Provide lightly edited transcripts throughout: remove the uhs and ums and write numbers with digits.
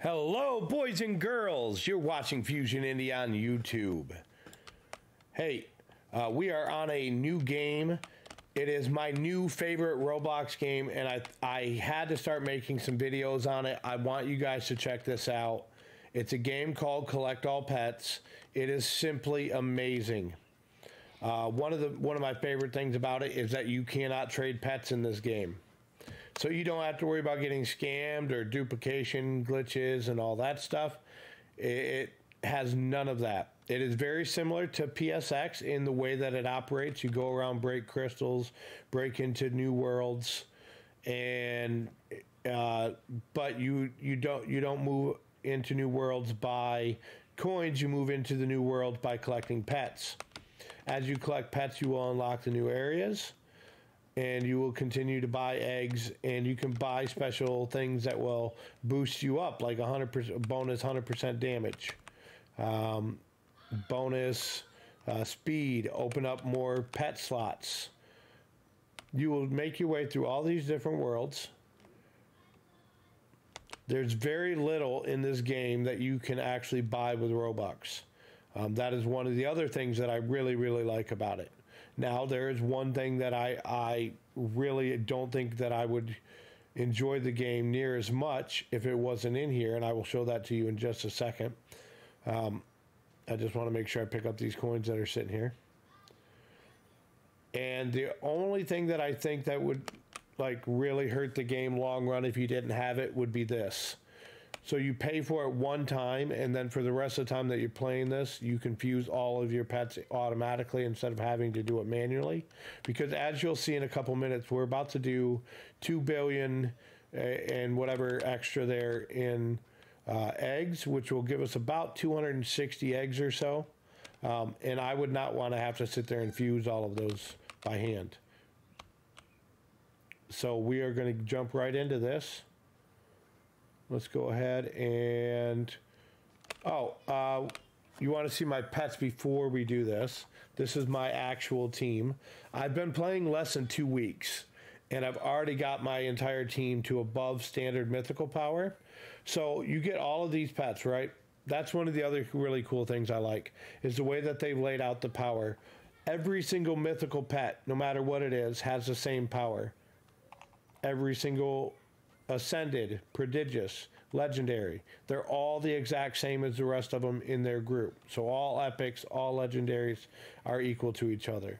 Hello, boys and girls. You're watching Fusion Indie on YouTube. Hey, we are on a new game. It is my new favorite Roblox game, and I had to start making some videos on it. I want you guys to check this out. It's a game called Collect All Pets. It is simply amazing. One of my favorite things about it is that you cannot trade pets in this game. So you don't have to worry about getting scammed or duplication glitches and all that stuff. It has none of that. It is very similar to PSX in the way that it operates. You go around, break crystals, break into new worlds, and but you don't move into new worlds by coins. You move into the new world by collecting pets. As you collect pets, you will unlock the new areas. And you will continue to buy eggs, and you can buy special things that will boost you up, like 100% bonus, 100% damage, bonus speed, open up more pet slots. You will make your way through all these different worlds. There's very little in this game that you can actually buy with Robux. That is one of the other things that I really, really like about it. Now, there is one thing that I really don't think that I would enjoy the game near as much if it wasn't in here, and I will show that to you in just a second. I just want to make sure I pick up these coins that are sitting here. And the only thing that I think that would like really hurt the game long run if you didn't have it would be this. So you pay for it one time, and then for the rest of the time that you're playing this, you can fuse all of your pets automatically instead of having to do it manually. Because as you'll see in a couple minutes, we're about to do 2 billion and whatever extra there in eggs, which will give us about 260 eggs or so. And I would not want to have to sit there and fuse all of those by hand. So we are going to jump right into this. Let's go ahead and, you want to see my pets before we do this. This is my actual team. I've been playing less than 2 weeks, and I've already got my entire team to above standard mythical power. So you get all of these pets, right? That's one of the other really cool things I like, is the way that they've laid out the power. Every single mythical pet, no matter what it is, has the same power. Every single ascended, prodigious, legendary, they're all the exact same as the rest of them in their group. So all epics, all legendaries are equal to each other.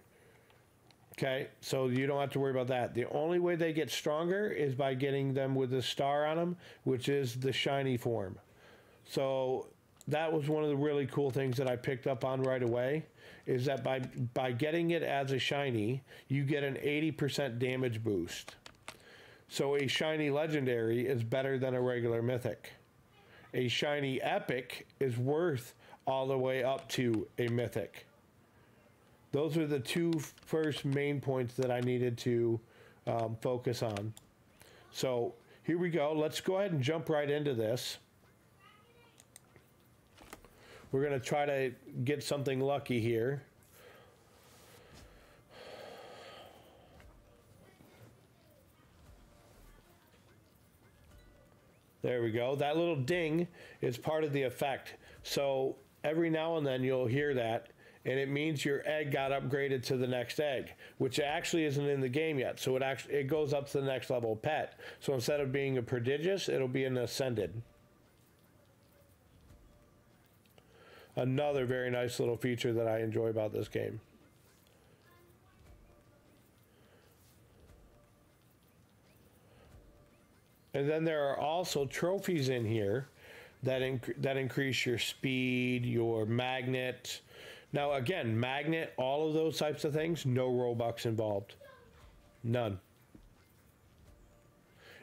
Okay, so you don't have to worry about that. The only way they get stronger is by getting them with a star on them, which is the shiny form. So that was one of the really cool things that I picked up on right away, is that by getting it as a shiny, you get an 80% damage boost. So a shiny legendary is better than a regular mythic. A shiny epic is worth all the way up to a mythic. Those are the two first main points that I needed to focus on. So here we go. Let's go ahead and jump right into this. We're going to try to get something lucky here. There we go. That little ding is part of the effect. So every now and then you'll hear that, and it means your egg got upgraded to the next egg, which actually isn't in the game yet. So it goes up to the next level pet. So instead of being a prodigious, it'll be an ascended. Another very nice little feature that I enjoy about this game. And then there are also trophies in here that increase your speed, your magnet. Now again, magnet, all of those types of things, no Robux involved. None.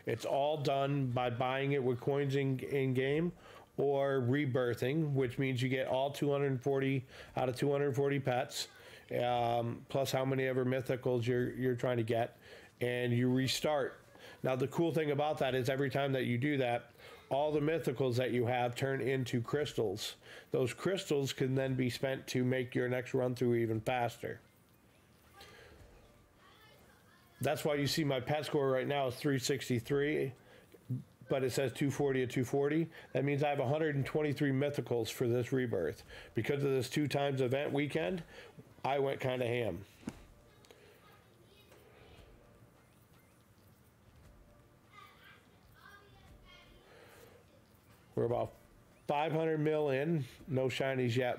It's all done by buying it with coins in game, or rebirthing, which means you get all 240 out of 240 pets, plus how many ever mythicals you're trying to get, and you restart. Now, the cool thing about that is every time that you do that, all the mythicals that you have turn into crystals. Those crystals can then be spent to make your next run through even faster. That's why you see my pet score right now is 363. but it says 240 at 240. That means I have 123 mythicals for this rebirth. Because of this 2 times event weekend, I went kind of ham. We're about 500 mil in, no shinies yet.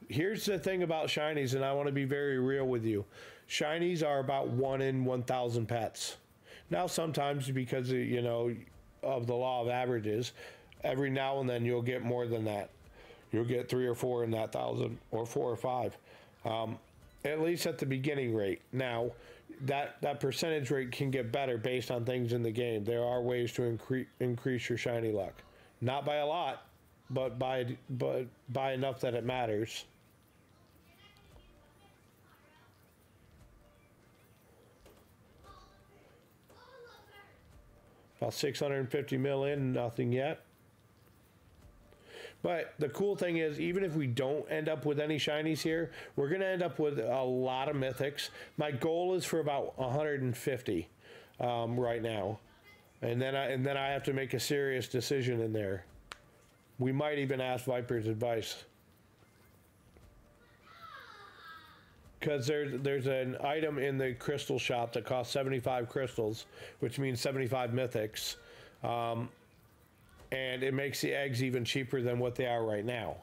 Here's the thing about shinies, and I want to be very real with you. Shinies are about 1 in 1,000 pets. Now, sometimes because of, you know, of the law of averages, every now and then you'll get more than that. You'll get 3 or 4 in that 1,000, or 4 or 5, at least at the beginning rate. Now, that percentage rate can get better based on things in the game. There are ways to increase your shiny luck. Not by a lot, but by enough that it matters. About 650 mil in, nothing yet. But the cool thing is, even if we don't end up with any shinies here, we're going to end up with a lot of mythics. My goal is for about 150 right now. And then I have to make a serious decision in there. We might even ask Viper's advice. Because there's an item in the crystal shop that costs 75 crystals, which means 75 mythics. And it makes the eggs even cheaper than what they are right now.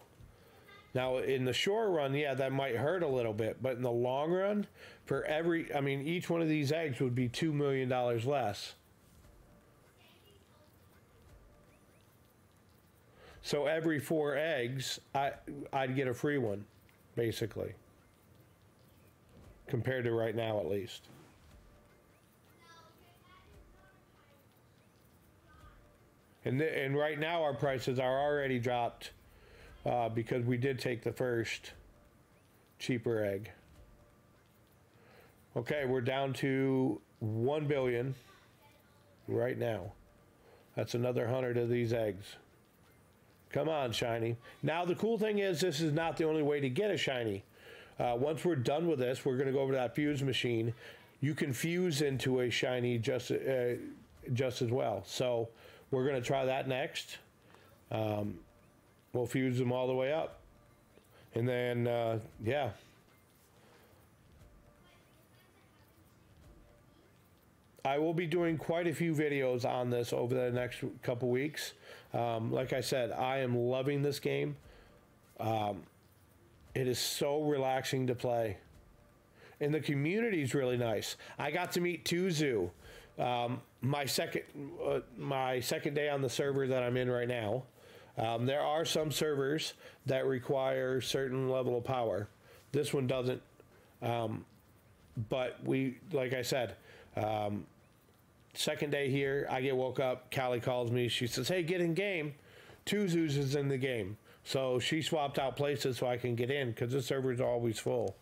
Now, in the short run, yeah, that might hurt a little bit. But in the long run, each one of these eggs would be $2 million less. So every 4 eggs, I'd get a free one, basically. Compared to right now, at least. And right now, our prices are already dropped because we did take the first cheaper egg. Okay, we're down to 1 billion right now. That's another 100 of these eggs. Come on, shiny. Now, the cool thing is this is not the only way to get a shiny. Once we're done with this, we're going to go over to that fuse machine. You can fuse into a shiny just as well. So we're going to try that next. We'll fuse them all the way up. And then, yeah. I will be doing quite a few videos on this over the next couple weeks. Like I said, I am loving this game. It is so relaxing to play. And the community is really nice. I got to meet Tuzu, my second day on the server that I'm in right now. There are some servers that require certain level of power. This one doesn't. But like I said, second day here, I get woke up. Callie calls me. She says, "Hey, get in game." Tuzu's is in the game. So she swapped out places so I can get in because the server is always full.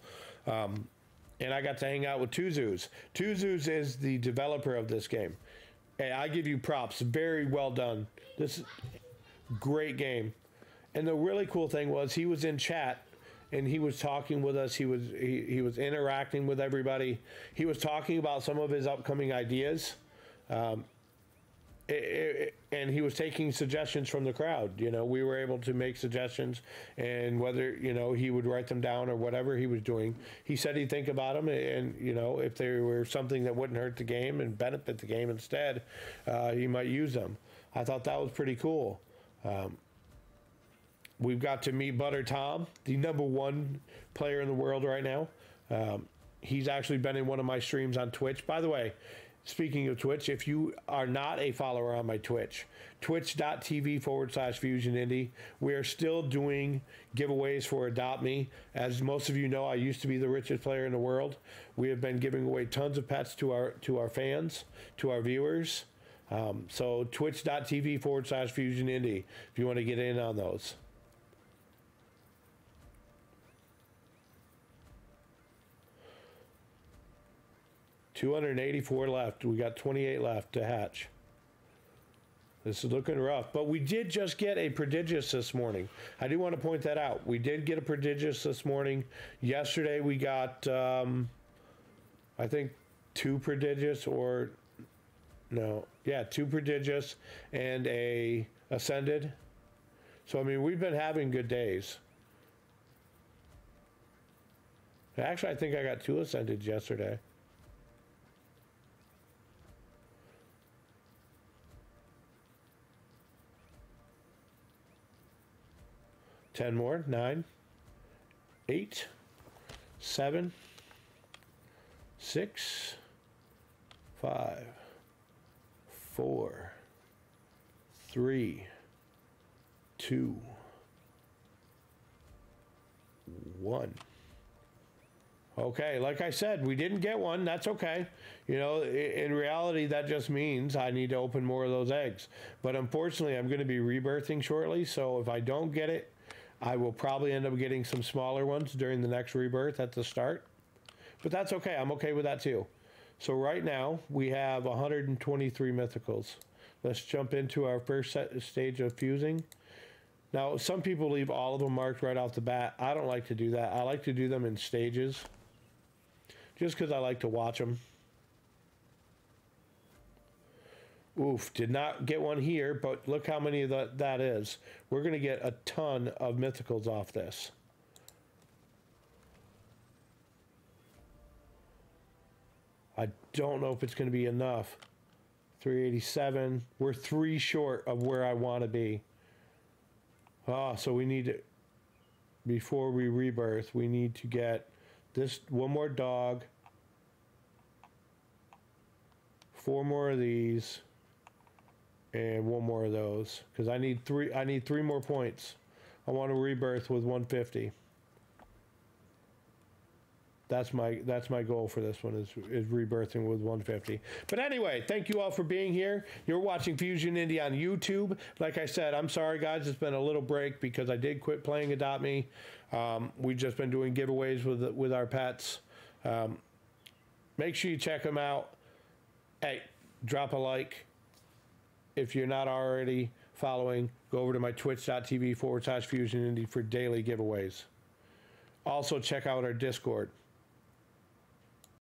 And I got to hang out with Tuzu's. Tuzu's is the developer of this game. Hey, I give you props. Very well done. This is a great game. And the really cool thing was he was in chat and he was talking with us. He was interacting with everybody. He was talking about some of his upcoming ideas. And he was taking suggestions from the crowd. You know, we were able to make suggestions, and whether, you know, he would write them down or whatever he was doing, he said he'd think about them, and, you know, if they were something that wouldn't hurt the game and benefit the game instead, he might use them. I thought that was pretty cool. We've got to meet Butter Tom, the #1 player in the world right now. He's actually been in one of my streams on Twitch. By the way, speaking of Twitch, if you are not a follower on my Twitch, twitch.tv/FusionIndie, we are still doing giveaways for Adopt Me. As most of you know, I used to be the richest player in the world. We have been giving away tons of pets to our fans, to our viewers. So twitch.tv/FusionIndie if you want to get in on those. $284 left. We got 28 left to hatch. This is looking rough, but we did just get a prodigious this morning. I do want to point that out. We did get a prodigious this morning. Yesterday we got, I think, 2 prodigious, or no, Yeah, 2 prodigious and a ascended. So, I mean, we've been having good days. Actually, I think I got 2 ascended yesterday. Ten more. 9, 8, 7, 6, 5, 4, 3, 2, 1. Okay, like I said, we didn't get one. That's okay. You know, in reality, that just means I need to open more of those eggs. But unfortunately, I'm going to be rebirthing shortly. So if I don't get it, I will probably end up getting some smaller ones during the next rebirth at the start. But that's okay. I'm okay with that too. So right now, we have 123 mythicals. Let's jump into our first stage of fusing. Now, some people leave all of them marked right off the bat. I don't like to do that. I like to do them in stages, just because I like to watch them. Oof, did not get one here, but look how many of that is. We're going to get a ton of mythicals off this. I don't know if it's going to be enough. 387. We're 3 short of where I want to be. Ah, so we need to, before we rebirth, we need to get this one more dog, 4 more of these, and 1 more of those, because I need 3 more points. I want to rebirth with 150. That's my goal for this one, is rebirthing with 150. But anyway, thank you all for being here. You're watching Fusion Indie on YouTube. Like I said, I'm sorry guys, it's been a little break because I did quit playing Adopt Me. We've just been doing giveaways with our pets. Make sure you check them out. Hey, drop a like. If you're not already following, go over to my twitch.tv/Fusion Indie for daily giveaways. Also check out our Discord.